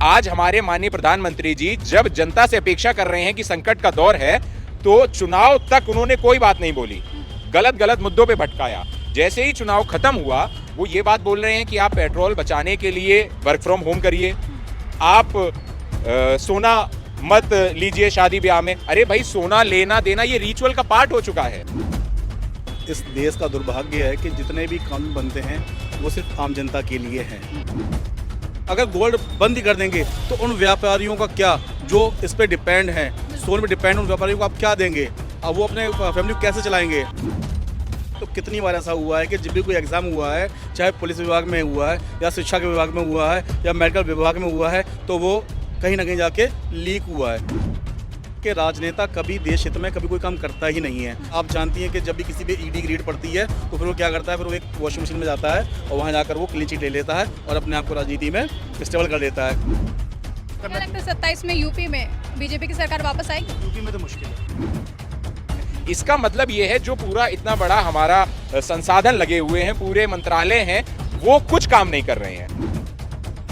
आज हमारे माननीय प्रधानमंत्री जी जब जनता से अपेक्षा कर रहे हैं कि संकट का दौर है, तो चुनाव तक उन्होंने कोई बात नहीं बोली, गलत गलत मुद्दों पे भटकाया। जैसे ही चुनाव खत्म हुआ, वो ये बात बोल रहे हैं कि आप पेट्रोल बचाने के लिए वर्क फ्रॉम होम करिए, आप सोना मत लीजिए शादी ब्याह में। अरे भाई, सोना लेना देना ये रिचुअल का पार्ट हो चुका है। इस देश का दुर्भाग्य है कि जितने भी कानून बनते हैं वो सिर्फ आम जनता के लिए हैं। अगर गोल्ड बंद ही कर देंगे तो उन व्यापारियों का क्या, जो इस पे डिपेंड हैं, सोने पे डिपेंड, उन व्यापारियों को आप क्या देंगे? अब वो अपने फैमिली को कैसे चलाएंगे? तो कितनी बार ऐसा हुआ है कि जब भी कोई एग्ज़ाम हुआ है, चाहे पुलिस विभाग में हुआ है या शिक्षा के विभाग में हुआ है या मेडिकल विभाग में हुआ है, तो वो कहीं ना कहीं जाके लीक हुआ है। कि राजनेता कभी देश हित में कभी कोई काम करता ही नहीं है। आप जानती हैं कि जब भी किसी भी ईडी की रेड पड़ती है तो फिर वो क्या करता है, फिर वो एक वॉशिंग मशीन में जाता है और वहाँ जाकर वो क्लीन चिट ले लेता है और अपने आप को राजनीति में स्टेबल कर देता है। क्या लगता है 27 में यूपी में बीजेपी की सरकार वापस आएगी? यूपी में तो मुश्किल है। इसका मतलब ये है, जो पूरा इतना बड़ा हमारा संसाधन लगे हुए हैं, पूरे मंत्रालय हैं, वो कुछ काम नहीं कर रहे हैं।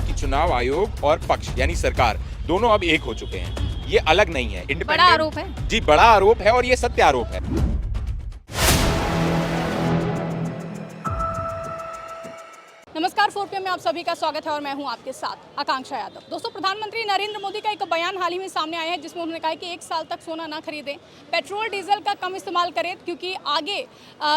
कि चुनाव आयोग और पक्ष यानी सरकार दोनों अब एक हो चुके हैं, ये अलग नहीं है। इंडिपेंडेंट बड़ा आरोप है जी, बड़ा आरोप है और ये सत्य आरोप है। नमस्कार, 4PM में आप सभी का स्वागत है और मैं हूं आपके साथ आकांक्षा यादव। दोस्तों, प्रधानमंत्री नरेंद्र मोदी का एक बयान हाल ही में सामने आया है जिसमें उन्होंने कहा है कि 1 साल तक सोना ना खरीदें, पेट्रोल डीजल का कम इस्तेमाल करें क्योंकि आगे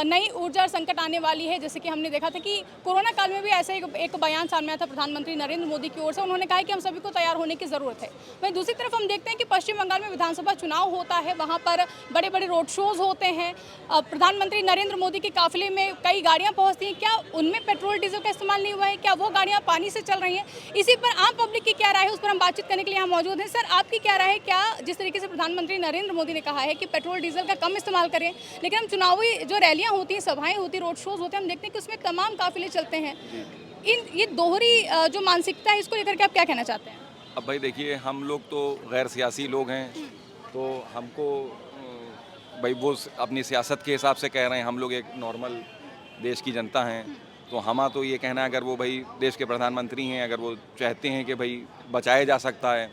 नई ऊर्जा संकट आने वाली है। जैसे कि हमने देखा था कि कोरोना काल में भी ऐसे एक बयान सामने आया था प्रधानमंत्री नरेंद्र मोदी की ओर से। उन्होंने कहा है कि हम सभी को तैयार होने की ज़रूरत है। वहीं दूसरी तरफ हम देखते हैं कि पश्चिम बंगाल में विधानसभा चुनाव होता है, वहाँ पर बड़े बड़े रोड शोज़ होते हैं। प्रधानमंत्री नरेंद्र मोदी के काफिले में कई गाड़ियाँ पहुँचती हैं, क्या उनमें पेट्रोल डीजल का इस्तेमाल नहीं हुआ है? क्या वो गाड़ियां पानी से चल रही हैं? इसी पर आम पब्लिक की क्या राय है, उस पर हम बातचीत करने के लिए यहाँ मौजूद हैं। सर, आपकी क्या राय है? क्या जिस तरीके से प्रधानमंत्री नरेंद्र मोदी ने कहा है कि पेट्रोल डीजल का कम इस्तेमाल करें, लेकिन हम चुनावी जो रैलियां होती हैं, सभाएं होती, रोड शोज होते हैं, हम देखते हैं कि उसमें तमाम काफिले चलते हैं। ये दोहरी जो मानसिकता है, इसको लेकर के आप क्या कहना चाहते हैं? अब भाई देखिए, हम लोग तो गैर सियासी लोग हैं, तो हमको भाई वो अपनी सियासत के हिसाब से कह रहे हैं। हम लोग एक नॉर्मल देश की जनता हैं, तो हमारा तो ये कहना है, अगर वो भाई देश के प्रधानमंत्री हैं, अगर वो चाहते हैं कि भाई बचाया जा सकता है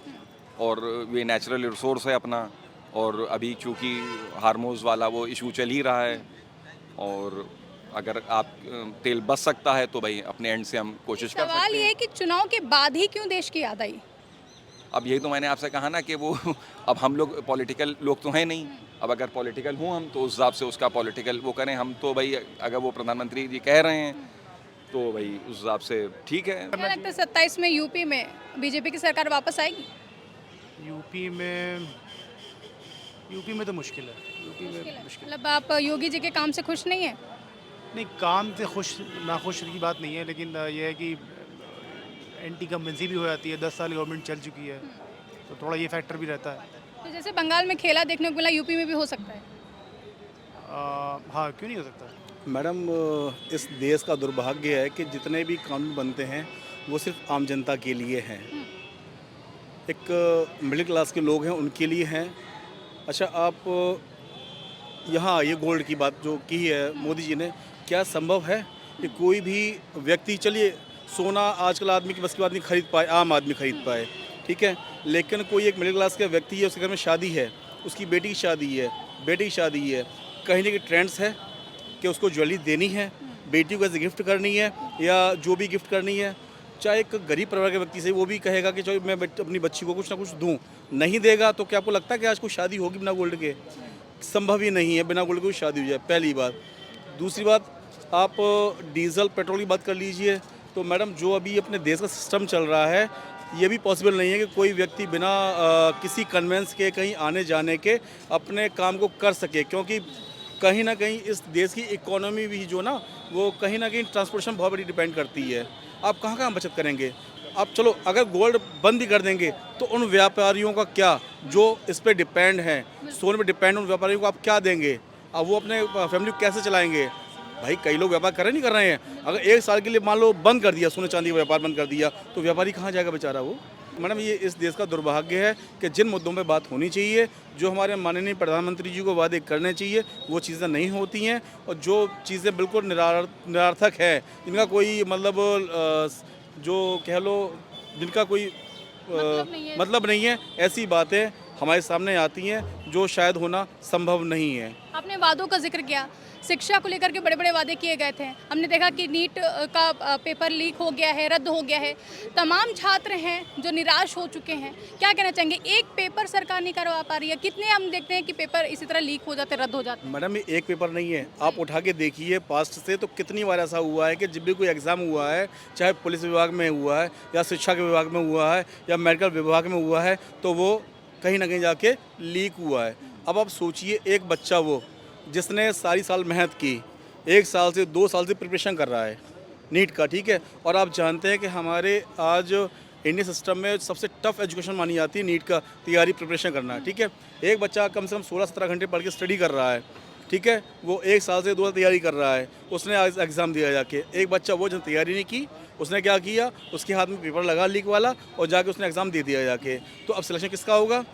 और ये नेचुरल रिसोर्स है अपना, और अभी चूँकि हार्मोज वाला वो इशू चल ही रहा है, और अगर आप तेल बच सकता है तो भाई अपने एंड से हम कोशिश कर सकते हैं। सवाल ये है कि चुनाव के बाद ही क्यों देश की याद आई? अब यही तो मैंने आपसे कहा ना कि वो अब हम लोग पॉलिटिकल लोग तो हैं नहीं। अब अगर पॉलिटिकल हूँ हम, तो उस हिसाब से उसका पॉलिटिकल वो करें। हम तो भाई अगर वो प्रधानमंत्री जी कह रहे हैं तो भाई उस हिसाब से ठीक है। क्या लगता है 27 में यूपी में बीजेपी की सरकार वापस आएगी? यूपी में तो मुश्किल है। यूपी में मुश्किल। मतलब आप योगी जी के काम से खुश नहीं है? नहीं, काम से खुश नाखुश की बात नहीं है, लेकिन यह है कि एंटी कम्बेंसी भी हो जाती है। 10 साल गवर्नमेंट चल चुकी है, तो थोड़ा ये फैक्टर भी रहता है। तो जैसे बंगाल में खेला देखने को मिला, यूपी में भी हो सकता है? हाँ, क्यों नहीं हो सकता? मैडम, इस देश का दुर्भाग्य है कि जितने भी कानून बनते हैं वो सिर्फ आम जनता के लिए हैं। एक मिडिल क्लास के लोग हैं, उनके लिए हैं। अच्छा, आप यहाँ ये गोल्ड की बात जो की है मोदी जी ने, क्या संभव है कि कोई भी व्यक्ति, चलिए सोना आजकल आदमी की बस की बात नहीं खरीद पाए, आम आदमी खरीद पाए, ठीक है, लेकिन कोई एक मिडिल क्लास का व्यक्ति है, उसके घर में शादी है, उसकी बेटी की शादी है, बेटे की शादी है, कहीं ना कहीं ट्रेंड्स है कि उसको ज्वेलरी देनी है, बेटी को ऐसे गिफ्ट करनी है या जो भी गिफ्ट करनी है। चाहे एक गरीब परिवार के व्यक्ति से, वो भी कहेगा कि चलो मैं अपनी बच्ची को कुछ ना कुछ दूँ। नहीं देगा तो क्या आपको लगता है कि आज कोई शादी होगी बिना गोल्ड के? संभव ही नहीं है बिना गोल्ड के कोई शादी हो जाए, पहली बात। दूसरी बात, आप डीजल पेट्रोल की बात कर लीजिए, तो मैडम जो अभी अपने देश का सिस्टम चल रहा है, ये भी पॉसिबल नहीं है कि कोई व्यक्ति बिना किसी कन्वेंस के कहीं आने जाने के अपने काम को कर सके, क्योंकि कहीं ना कहीं इस देश की इकोनॉमी भी जो ना, वो कहीं ना कहीं ट्रांसपोर्टेशन बहुत बड़ी डिपेंड करती है। आप कहाँ कहाँ बचत करेंगे? आप चलो अगर गोल्ड बंद ही कर देंगे तो उन व्यापारियों का क्या, जो इस पे डिपेंड हैं, सोने पे डिपेंड, उन व्यापारियों को आप क्या देंगे? अब वो अपने फैमिली को कैसे चलाएंगे? भाई कई लोग व्यापार कर रहे हैं। अगर 1 साल के लिए मान लो बंद कर दिया, सोने चांदी का व्यापार बंद कर दिया, तो व्यापारी कहाँ जाएगा बेचारा वो? मैडम, ये इस देश का दुर्भाग्य है कि जिन मुद्दों पे बात होनी चाहिए, जो हमारे माननीय प्रधानमंत्री जी को वादे करने चाहिए, वो चीज़ें नहीं होती हैं, और जो चीज़ें बिल्कुल निरार्थक है, जिनका कोई मतलब जो कह लो, जिनका कोई मतलब नहीं है। ऐसी बातें हमारे सामने आती हैं जो शायद होना संभव नहीं है। आपने वादों का जिक्र किया, शिक्षा को लेकर के बड़े बड़े वादे किए गए थे। हमने देखा कि नीट का पेपर लीक हो गया है, रद्द हो गया है। तमाम छात्र हैं जो निराश हो चुके हैं। क्या कहना चाहेंगे, एक पेपर सरकार नहीं करवा पा रही है, कितने हम देखते हैं कि पेपर इसी तरह लीक हो जाते, रद्द हो जाते हैं। मैडम ये एक पेपर नहीं है, आप उठा के देखिए पास्ट से तो कितनी बार ऐसा हुआ है कि जब भी कोई एग्ज़ाम हुआ है, चाहे पुलिस विभाग में हुआ है या शिक्षा के विभाग में हुआ है या मेडिकल विभाग में हुआ है, तो वो कहीं ना कहीं जाके लीक हुआ है। अब आप सोचिए, एक बच्चा वो जिसने सारी साल मेहनत की, 1 साल से 2 साल से प्रिपरेशन कर रहा है नीट का, ठीक है, और आप जानते हैं कि हमारे आज इंडियन सिस्टम में सबसे टफ एजुकेशन मानी जाती है नीट का तैयारी प्रिपरेशन करना, ठीक है। एक बच्चा कम से कम 16-17 घंटे पढ़ के स्टडी कर रहा है, ठीक है, वो 1 साल से 2 साल तैयारी कर रहा है, उसने आज एग्ज़ाम दिया जाके। एक बच्चा वो जो तैयारी नहीं की, उसने क्या किया, उसके हाथ में पेपर लगा लीक वाला और जाके उसने एग्ज़ाम दे दिया जाके। तो अब सिलेक्शन किसका होगा?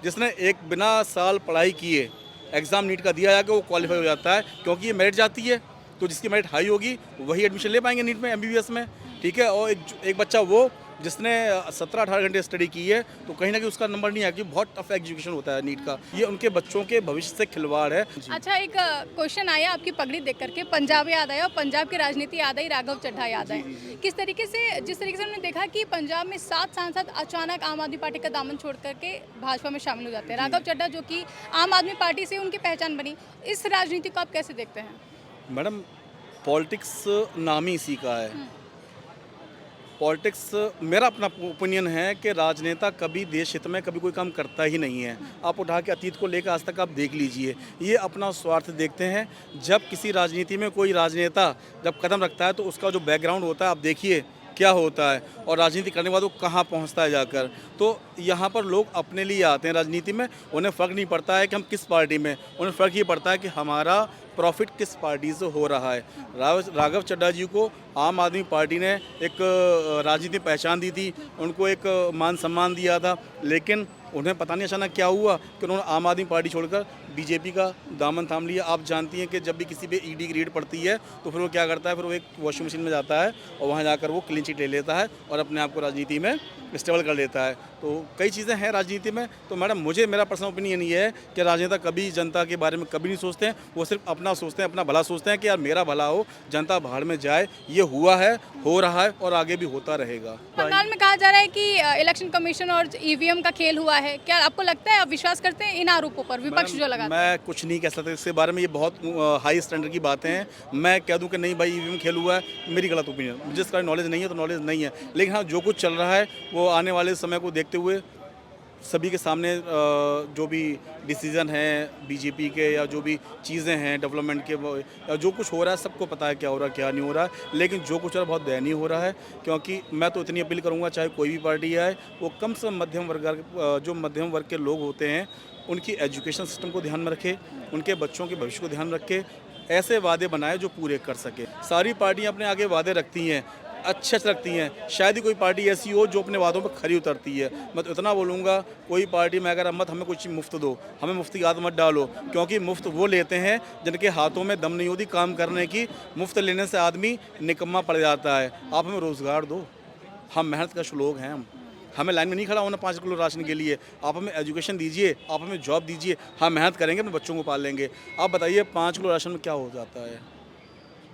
जिसने एक बिना साल पढ़ाई किए एग्ज़ाम नीट का दिया जाके वो क्वालिफाई हो जाता है, क्योंकि ये मेरिट जाती है, तो जिसकी मेरिट हाई होगी वही एडमिशन ले पाएंगे नीट में, MBBS में, ठीक है। और एक बच्चा वो जिसने 17-18 घंटे स्टडी की है, तो कहीं ना कहीं उसका नंबर नहीं आया, क्योंकि बहुत टफ एजुकेशन होता है नीट का। ये उनके बच्चों के भविष्य से खिलवाड़ है। अच्छा, एक क्वेश्चन आया आपकी पगड़ी देख करके, पंजाब याद आया और पंजाब की राजनीति याद आई, राघव चड्ढा याद आए। किस तरीके से, जिस तरीके से हमने देखा कि पंजाब में 7 सांसद अचानक आम आदमी पार्टी का दामन छोड़ करके भाजपा में शामिल हो जाते हैं। राघव चड्ढा जो कि आम आदमी पार्टी से उनकी पहचान बनी, इस राजनीति को आप कैसे देखते हैं? मैडम, पॉलिटिक्स नाम ही इसी का है। पॉलिटिक्स, मेरा अपना ओपिनियन है कि राजनेता कभी देश हित में कभी कोई काम करता ही नहीं है। आप उठा के अतीत को लेकर आज तक आप देख लीजिए, ये अपना स्वार्थ देखते हैं। जब किसी राजनीति में कोई राजनेता जब कदम रखता है तो उसका जो बैकग्राउंड होता है आप देखिए क्या होता है, और राजनीति करने के बाद वो कहाँ पहुँचता है जाकर। तो यहाँ पर लोग अपने लिए आते हैं राजनीति में, उन्हें फ़र्क नहीं पड़ता है कि हम किस पार्टी में, उन्हें फ़र्क ये पड़ता है कि हमारा प्रॉफिट किस पार्टी से हो रहा है। राघव चड्ढा जी को आम आदमी पार्टी ने एक राजनीति पहचान दी थी, उनको एक मान सम्मान दिया था, लेकिन उन्हें पता नहीं अचानक क्या हुआ कि उन्होंने आम आदमी पार्टी छोड़कर बीजेपी का दामन थाम लिया। आप जानती हैं कि जब भी किसी पे ईडी की रेड पड़ती है तो फिर वो क्या करता है, फिर वो एक वॉशिंग मशीन में जाता है और वहाँ जाकर वो क्लीन चिट ले लेता है और अपने आप को राजनीति में स्टेबल कर लेता है। तो कई चीज़ें हैं राजनीति में। तो मैडम, मेरा पर्सनल ओपिनियन ये है कि राजनेता कभी जनता के बारे में कभी नहीं सोचते हैं, वो सिर्फ अपना सोचते हैं, अपना भला सोचते हैं कि यार मेरा भला हो, जनता बाहर में जाए। ये हुआ है, हो रहा है और आगे भी होता रहेगा। बंगाल में कहा जा रहा है कि इलेक्शन कमीशन और EVM का खेल हुआ है, क्या आपको लगता है, आप विश्वास करते हैं इन आरोपों पर, विपक्ष जो लगा? मैं कुछ नहीं कह सकता इसके बारे में, ये बहुत हाई स्टैंडर्ड की बातें हैं। मैं कह दूं कि नहीं भाई EVM खेल हुआ है, मेरी गलत ओपिनियन। मुझे इसका नॉलेज नहीं है तो नॉलेज नहीं है, लेकिन हाँ जो कुछ चल रहा है वो आने वाले समय को देखते हुए सभी के सामने जो भी डिसीज़न हैं बीजेपी के या जो भी चीज़ें हैं डेवलपमेंट के, या जो कुछ हो रहा है सबको पता है क्या हो रहा है क्या नहीं हो रहा है। लेकिन जो कुछ हो रहा है बहुत दयनीय हो रहा है, क्योंकि मैं तो इतनी अपील करूंगा चाहे कोई भी पार्टी आए, वो कम से कम मध्यम वर्ग के लोग होते हैं उनकी एजुकेशन सिस्टम को ध्यान में रखे, उनके बच्चों के भविष्य को ध्यान रखे, ऐसे वादे बनाए जो पूरे कर सके। सारी पार्टियाँ अपने आगे वादे रखती हैं, अच्छे रखती हैं, शायद ही कोई पार्टी ऐसी हो जो अपने वादों पर खरी उतरती है। मैं तो इतना बोलूँगा, कोई पार्टी में अगर मत हमें कुछ मुफ्त दो, हमें मुफ्त की आदत मत डालो, क्योंकि मुफ्त वो लेते हैं जिनके हाथों में दम नहीं होती काम करने की। मुफ्त लेने से आदमी निकम्मा पड़ जाता है। आप हमें रोज़गार दो, हम मेहनत कश लोग हैं, हमें लाइन में नहीं खड़ा होना 5 किलो राशन के लिए। आप हमें एजुकेशन दीजिए, आप हमें जॉब दीजिए, हम मेहनत करेंगे, अपने बच्चों को पाल लेंगे। आप बताइए 5 किलो राशन में क्या हो जाता है?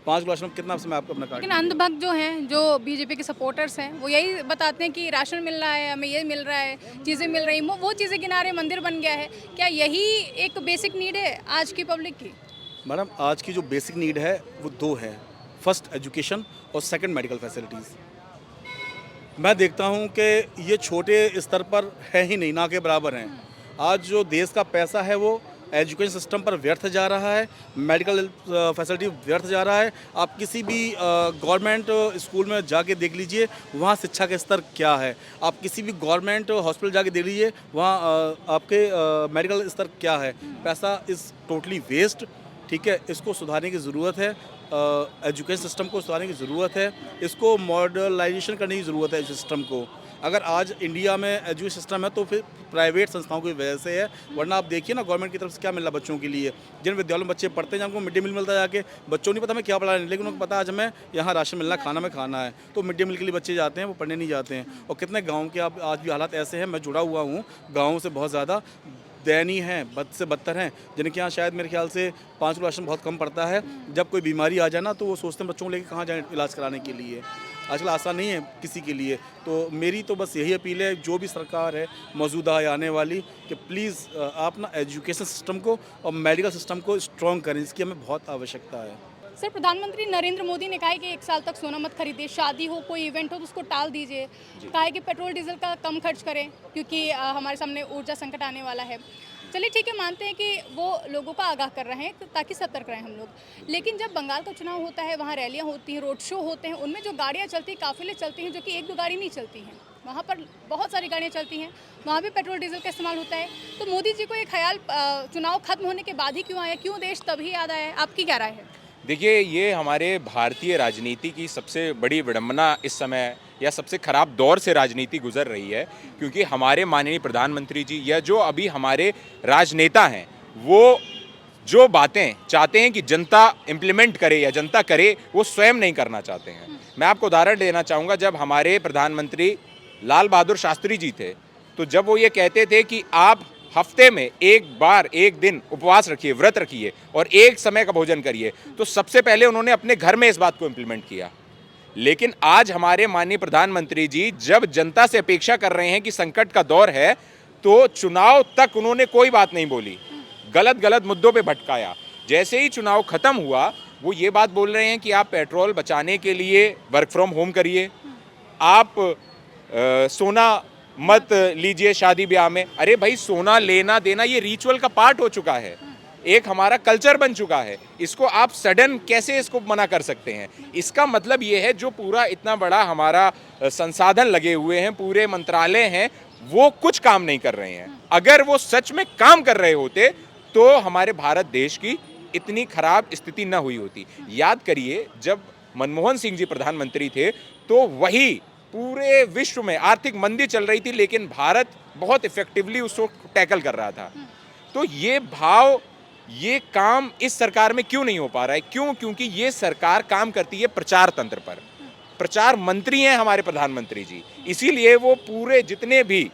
5 किलो राशन में कितना समय आपको अपना काट? लेकिन अंधभक्त जो हैं, जो बीजेपी के सपोर्टर्स हैं, वो यही बताते हैं कि राशन मिल रहा है, हमें ये मिल रहा है, चीज़ें मिल रही, वो चीज़ें किनारे मंदिर बन गया है। क्या यही एक बेसिक नीड है आज की पब्लिक की? मैडम, आज की जो बेसिक नीड है वो 2 है, फर्स्ट एजुकेशन और सेकंड मेडिकल फैसिलिटीज़। मैं देखता हूं कि ये छोटे स्तर पर है ही नहीं, ना के बराबर हैं। आज जो देश का पैसा है वो एजुकेशन सिस्टम पर व्यर्थ जा रहा है, मेडिकल फैसिलिटी व्यर्थ जा रहा है। आप किसी भी गवर्नमेंट स्कूल में जाके देख लीजिए, वहाँ शिक्षा का स्तर क्या है। आप किसी भी गवर्नमेंट हॉस्पिटल जाके देख लीजिए, वहाँ आपके मेडिकल स्तर क्या है। पैसा इज़ टोटली वेस्ट, ठीक है। इसको सुधारने की ज़रूरत है, एजुकेशन सिस्टम को सुधारने की ज़रूरत है, इसको मॉडर्नाइजेशन करने की ज़रूरत है सिस्टम को। अगर आज इंडिया में एजुकेशन सिस्टम है तो फिर प्राइवेट संस्थाओं की वजह से है, वरना आप देखिए ना गवर्नमेंट की तरफ से क्या मिल रहा है बच्चों के लिए। जिन विद्यालयों में बच्चे पढ़ते हैं, जिनको मिड डे मील मिलता है जाके, बच्चों को नहीं पता हमें क्या पढ़ा रहे हैं, लेकिन उनको पता है आज हमें यहाँ राशन मिलना है, खाना में खाना है, तो मिड डे मील के लिए बच्चे जाते हैं, वो पढ़ने नहीं जाते हैं। और कितने गाँव के आप आज भी हालात ऐसे हैं, मैं जुड़ा हुआ हूँ गाँव से, बहुत ज़्यादा दयनीय हैं, बद से बदतर हैं, जिनके यहाँ शायद मेरे ख्याल से 5 किलो राशन बहुत कम पड़ता है। जब कोई बीमारी आ जाए ना तो वो सोचते हैं बच्चों को लेकर कहाँ जाएँ इलाज कराने के लिए। आजकल आसान नहीं है किसी के लिए। तो मेरी तो बस यही अपील है जो भी सरकार है मौजूदा या आने वाली, कि प्लीज़ आप ना एजुकेशन सिस्टम को और मेडिकल सिस्टम को स्ट्रॉन्ग करें, इसकी हमें बहुत आवश्यकता है। सर, प्रधानमंत्री नरेंद्र मोदी ने कहा है कि 1 साल तक सोना मत खरीदिए, शादी हो, कोई इवेंट हो तो उसको टाल दीजिए। कहा है कि पेट्रोल डीजल का कम खर्च करें क्योंकि हमारे सामने ऊर्जा संकट आने वाला है। चलिए ठीक है, मानते हैं कि वो लोगों को आगाह कर रहे हैं ताकि सतर्क रहें हम लोग। लेकिन जब बंगाल का चुनाव होता है, वहाँ रैलियाँ होती हैं, रोड शो होते हैं, उनमें जो गाड़ियाँ चलती हैं, काफिले चलती हैं, जो कि 1-2 गाड़ी नहीं चलती हैं, वहाँ पर बहुत सारी गाड़ियाँ चलती हैं, वहाँ भी पेट्रोल डीजल का इस्तेमाल होता है। तो मोदी जी को ये ख्याल चुनाव खत्म होने के बाद ही क्यों आया, क्यों देश तभी याद आया है, आपकी क्या राय है? देखिए, ये हमारे भारतीय राजनीति की सबसे बड़ी विडंबना इस समय या सबसे खराब दौर से राजनीति गुजर रही है, क्योंकि हमारे माननीय प्रधानमंत्री जी या जो अभी हमारे राजनेता हैं, वो जो बातें चाहते हैं कि जनता इम्प्लीमेंट करे या जनता करे, वो स्वयं नहीं करना चाहते हैं। मैं आपको उदाहरण देना चाहूँगा, जब हमारे प्रधानमंत्री लाल बहादुर शास्त्री जी थे, तो जब वो ये कहते थे कि आप हफ्ते में एक दिन उपवास रखिए, व्रत रखिए और एक समय का भोजन करिए, तो सबसे पहले उन्होंने अपने घर में इस बात को इम्प्लीमेंट किया। लेकिन आज हमारे माननीय प्रधानमंत्री जी जब जनता से अपेक्षा कर रहे हैं कि संकट का दौर है, तो चुनाव तक उन्होंने कोई बात नहीं बोली, गलत मुद्दों पे भटकाया। जैसे ही चुनाव खत्म हुआ, वो ये बात बोल रहे हैं कि आप पेट्रोल बचाने के लिए वर्क फ्रॉम होम करिए, आप सोना मत लीजिए शादी ब्याह में। अरे भाई, सोना लेना देना ये रिचुअल का पार्ट हो चुका है, एक हमारा कल्चर बन चुका है। इसको आप सडन कैसे इसको मना कर सकते हैं? इसका मतलब ये है जो पूरा इतना बड़ा हमारा संसाधन लगे हुए हैं, पूरे मंत्रालय हैं, वो कुछ काम नहीं कर रहे हैं। अगर वो सच में काम कर रहे होते तो हमारे भारत देश की इतनी खराब स्थिति न हुई होती। याद करिए, जब मनमोहन सिंह जी प्रधानमंत्री थे तो वही पूरे विश्व में आर्थिक मंदी चल रही थी, लेकिन भारत बहुत इफेक्टिवली उसको टैकल कर रहा था। तो ये भाव, ये काम इस सरकार में क्यों नहीं हो पा रहा है? क्यों? क्योंकि ये सरकार काम करती है प्रचार तंत्र पर। प्रचार मंत्री हैं हमारे प्रधानमंत्री जी, इसीलिए वो पूरे जितने भी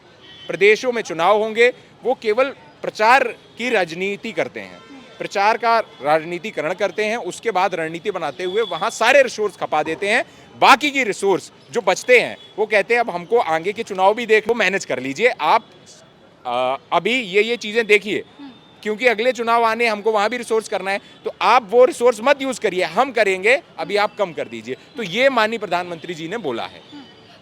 प्रदेशों में चुनाव होंगे, वो केवल प्रचार की राजनीति करते हैं, प्रचार का राजनीतिकरण करते हैं, उसके बाद रणनीति बनाते हुए वहाँ सारे रिसोर्स खपा देते हैं। बाकी की रिसोर्स जो बचते हैं, वो कहते हैं अब हमको आगे के चुनाव भी देख लो, मैनेज कर लीजिए आप, अभी ये चीज़ें देखिए, क्योंकि अगले चुनाव आने, हमको वहाँ भी रिसोर्स करना है, तो आप वो रिसोर्स मत यूज़ करिए, हम करेंगे, अभी आप कम कर दीजिए। तो ये माननीय प्रधानमंत्री जी ने बोला है।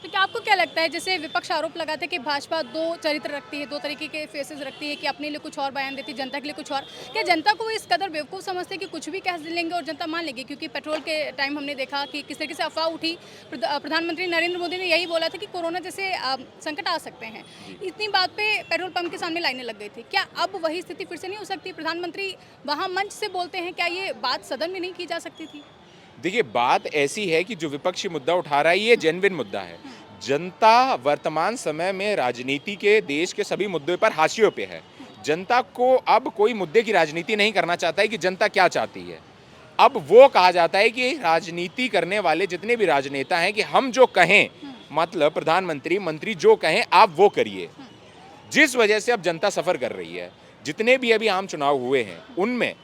तो क्या आपको क्या लगता है, जैसे विपक्ष आरोप लगाते हैं कि भाजपा 2 चरित्र रखती है, 2 तरीके के फेसेस रखती है, कि अपने लिए कुछ और बयान देती है, जनता के लिए कुछ और। क्या जनता को इस कदर बेवकूफ़ समझते हैं कि कुछ भी कह लेंगे और जनता मान लेगी? क्योंकि पेट्रोल के टाइम हमने देखा कि किस तरीके से अफवाह उठी, प्रधानमंत्री नरेंद्र मोदी ने यही बोला था कि कोरोना जैसे संकट आ सकते हैं। इतनी बात पे पेट्रोल पंप के सामने लाइनें लग गई थी। क्या अब वही स्थिति फिर से नहीं हो सकती? प्रधानमंत्री वहाँ मंच से बोलते हैं, क्या ये बात सदन में नहीं की जा सकती थी? देखिए, बात ऐसी है कि जो विपक्षी मुद्दा उठा रहा है, ये जेन्युइन मुद्दा है। जनता वर्तमान समय में राजनीति के, देश के सभी मुद्दों पर हाशियों पे है। जनता को अब कोई मुद्दे की राजनीति नहीं करना चाहता है कि जनता क्या चाहती है। अब वो कहा जाता है कि राजनीति करने वाले जितने भी राजनेता हैं कि हम जो कहें, मतलब प्रधानमंत्री, मंत्री जो कहें आप वो करिए। जिस वजह से अब जनता सफ़र कर रही है। जितने भी अभी आम चुनाव हुए हैं, उनमें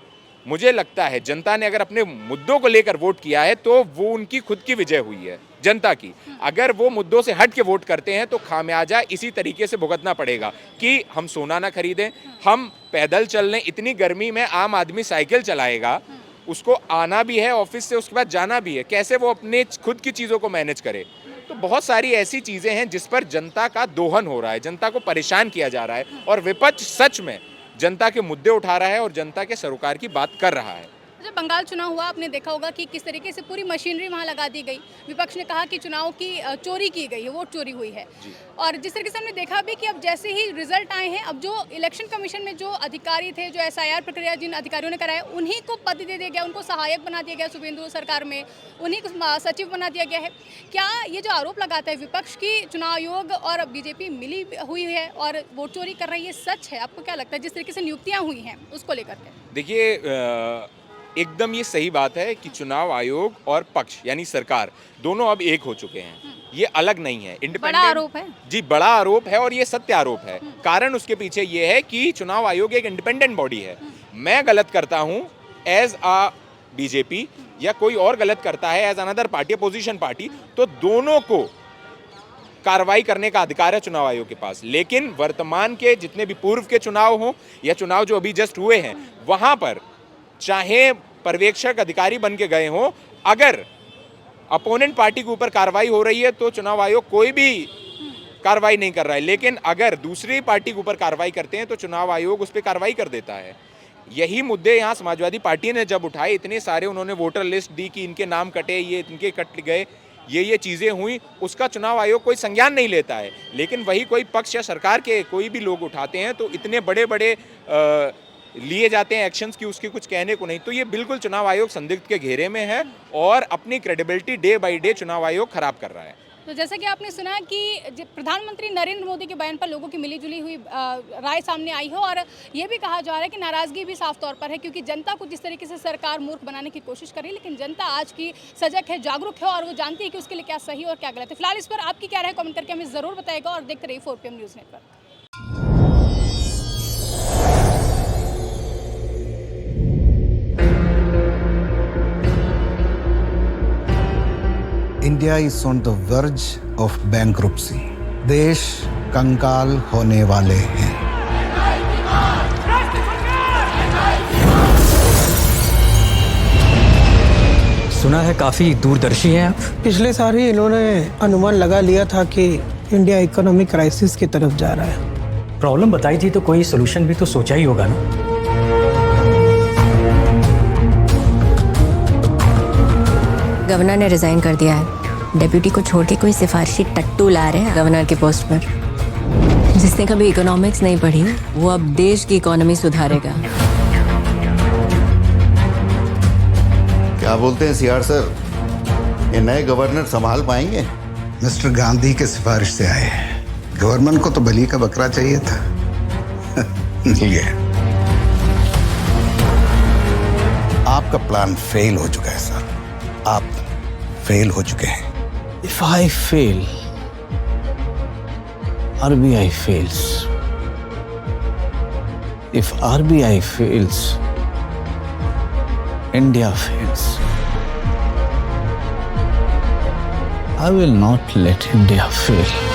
मुझे लगता है जनता ने अगर अपने मुद्दों को लेकर वोट किया है तो वो उनकी खुद की विजय हुई है जनता की। अगर वो मुद्दों से हट के वोट करते हैं तो खामियाजा इसी तरीके से भुगतना पड़ेगा कि हम सोना ना खरीदें, हम पैदल चल लें। इतनी गर्मी में आम आदमी साइकिल चलाएगा, उसको आना भी है ऑफिस से, उसके बाद जाना भी है, कैसे वो अपने खुद की चीज़ों को मैनेज करे? तो बहुत सारी ऐसी चीज़ें हैं जिस पर जनता का दोहन हो रहा है, जनता को परेशान किया जा रहा है, और विपक्ष सच में जनता के मुद्दे उठा रहा है और जनता के सरोकार की बात कर रहा है। जब बंगाल चुनाव हुआ आपने देखा होगा कि किस तरीके से पूरी मशीनरी वहाँ लगा दी गई। विपक्ष ने कहा कि चुनाव की चोरी की गई है, वोट चोरी हुई है। और जिस तरीके से हमने देखा भी कि अब जैसे ही रिजल्ट आए हैं, अब जो इलेक्शन कमीशन में जो अधिकारी थे, जो SIR प्रक्रिया जिन अधिकारियों ने कराया, उन्हीं को पद दे दिया गया, उनको सहायक बना दिया गया शुभेंदु सरकार में, उन्हीं को सचिव बना दिया गया है। क्या ये जो आरोप लगाता है विपक्ष की चुनाव आयोग और बीजेपी मिली हुई है और वोट चोरी कर रही है, सच है? आपको क्या लगता है जिस तरीके से नियुक्तियाँ हुई हैं उसको लेकर के? देखिए, एकदम ये सही बात है कि चुनाव आयोग और पक्ष यानी सरकार दोनों अब एक हो चुके हैं। ये अलग नहीं है, इंडिपेंडेंट। बड़ा आरोप है जी, बड़ा आरोप है और ये सत्य आरोप है। कारण उसके पीछे ये है कि चुनाव आयोग एक इंडिपेंडेंट बॉडी है। मैं गलत करता हूँ एज अ बीजेपी या कोई और गलत करता है as another party, opposition party, तो दोनों को कार्रवाई करने का अधिकार है चुनाव आयोग के पास। लेकिन वर्तमान के जितने भी पूर्व के चुनाव हों या चुनाव जो अभी जस्ट हुए हैं, वहां पर चाहे पर्यवेक्षक अधिकारी बन के गए हों, अगर अपोनेंट पार्टी के ऊपर कार्रवाई हो रही है तो चुनाव आयोग कोई भी कार्रवाई नहीं कर रहा है। लेकिन अगर दूसरी पार्टी के ऊपर कार्रवाई करते हैं तो चुनाव आयोग उस पर कार्रवाई कर देता है। यही मुद्दे यहाँ समाजवादी पार्टी ने जब उठाए, इतने सारे उन्होंने वोटर लिस्ट दी कि इनके नाम कटे, ये इनके कट गए, ये चीज़ें हुई, उसका चुनाव आयोग कोई संज्ञान नहीं लेता है। लेकिन वही कोई पक्ष या सरकार के कोई भी लोग उठाते हैं तो इतने बड़े बड़े लिए जाते हैं एक्शंस की उसके कुछ कहने को नहीं। तो ये बिल्कुल चुनाव आयोग संदिग्ध के घेरे में है और अपनी क्रेडिबिलिटी डे बाय डे चुनाव आयोग खराब कर रहा है। तो जैसा कि आपने सुना कि प्रधानमंत्री नरेंद्र मोदी के बयान पर लोगों की मिलीजुली हुई राय सामने आई हो और ये भी कहा जा रहा है कि नाराजगी भी साफ तौर पर है, क्योंकि जनता को जिस तरीके से सरकार मूर्ख बनाने की कोशिश कर रही है, लेकिन जनता आज की सजग है, जागरूक है और वो जानती है कि उसके लिए क्या सही और क्या गलत है। फिलहाल इस पर आपकी क्या राय कमेंट करके हमें ज़रूर बताएगा और देखते रहिए 4PM news network. India is on the verge of bankruptcy. देश कंगाल होने वाले हैं। सुना है काफी दूरदर्शी हैं आप। पिछले साल ही इन्होंने अनुमान लगा लिया था कि इंडिया इकोनॉमिक क्राइसिस की तरफ जा रहा है। प्रॉब्लम बताई थी तो कोई सोल्यूशन भी तो सोचा ही होगा ना। गवर्नर ने रिजाइन कर दिया है। डेप्यूटी को छोड़ के कोई सिफारिशी टट्टू ला रहे हैं गवर्नर के पोस्ट पर। जिसने कभी इकोनॉमिक्स नहीं पढ़ी वो अब देश की इकोनॉमी सुधारेगा। क्या बोलते हैं सीआर सर, ये नए गवर्नर संभाल पाएंगे? मिस्टर गांधी के सिफारिश से आए हैं। गवर्नमेंट को तो बलि का बकरा चाहिए था। मिल गया। आपका प्लान फेल हो चुका है सर, आप फेल हो चुके हैं। If I fail, RBI fails. If RBI fails, India fails. I will not let India fail.